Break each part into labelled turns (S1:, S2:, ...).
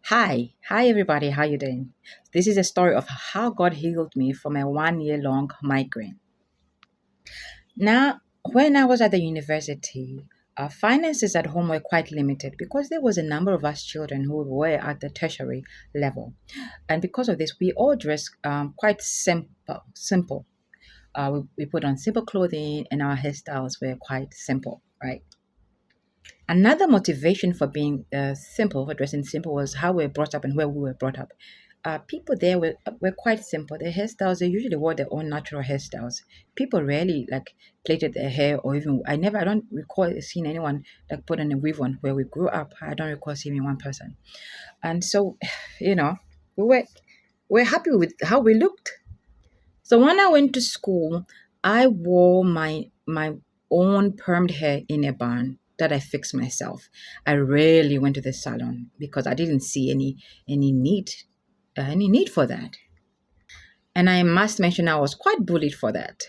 S1: Hi everybody, how you doing? This is a story of how God healed me from a 1 year long migraine. Now, when I was at the university, our finances at home were quite limited because there was a number of us children who were at the tertiary level, and because of this, we all dressed quite simple. We put on simple clothing, and our hairstyles were quite simple, right? Another motivation for being simple, for dressing simple, was how we were brought up and where we were brought up. People there were quite simple. Their hairstyles, they usually wore their own natural hairstyles. People rarely like plaited their hair or even, I don't recall seeing anyone like put on a weave on where we grew up. I don't recall seeing one person. And so, you know, we were, we're happy with how we looked. So when I went to school, I wore my own permed hair in a bun that I fixed myself. I rarely went to the salon because I didn't see any need any need for that. And I must mention I was quite bullied for that.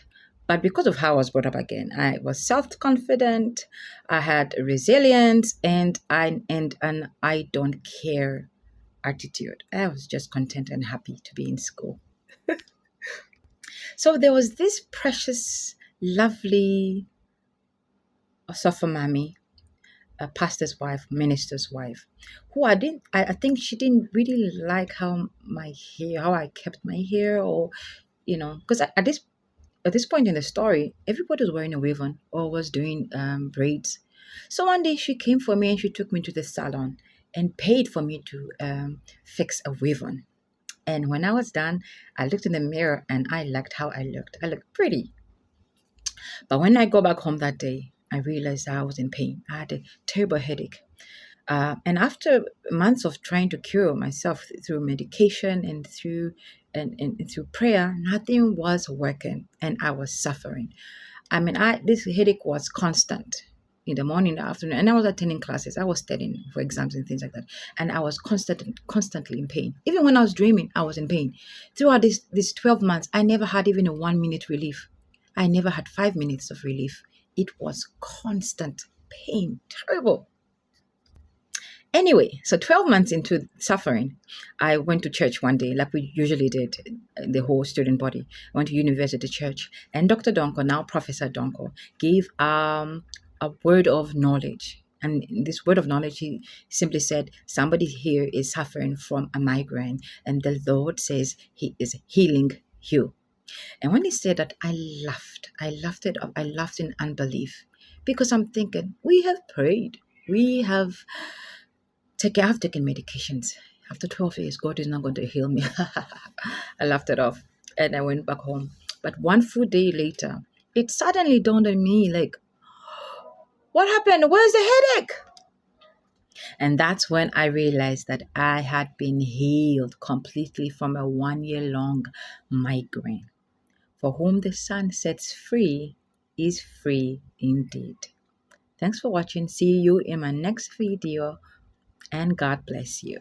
S1: But because of how I was brought up again, I was self-confident, I had resilience, and an I don't care attitude. I was just content and happy to be in school. So there was this precious, lovely sofa mommy, a pastor's wife, minister's wife, who I think she didn't really like how I kept my hair, or because at this point in the story, everybody was wearing a wave on or was doing braids. So one day she came for me and she took me to the salon and paid for me to fix a wave on. And when I was done, I looked in the mirror and I liked how I looked. I looked pretty. But when I go back home that day, I realized I was in pain. I had a terrible headache. And after months of trying to cure myself through medication and through prayer, nothing was working, and I was suffering. I mean, I this headache was constant in the morning, in the afternoon, and I was attending classes. I was studying for exams and things like that, and I was constantly in pain. Even when I was dreaming, I was in pain. Throughout these 12 months, I never had even a 1 minute relief. I never had 5 minutes of relief. It was constant pain, terrible. Anyway, so 12 months into suffering, I went to church one day, like we usually did, the whole student body. I went to university church, and Dr. Donko, now Professor Donko, gave a word of knowledge. And in this word of knowledge, he simply said, somebody here is suffering from a migraine, and the Lord says he is healing you. And when he said that, I laughed. I laughed it up. I laughed in unbelief because I'm thinking, we have prayed. I've taken medications. After 12 years, God is not going to heal me. I laughed it off and I went back home. But one full day later, it suddenly dawned on me like, what happened? Where's the headache? And that's when I realized that I had been healed completely from a 1 year long migraine. For whom the sun sets free is free indeed. Thanks for watching. See you in my next video, and God bless you.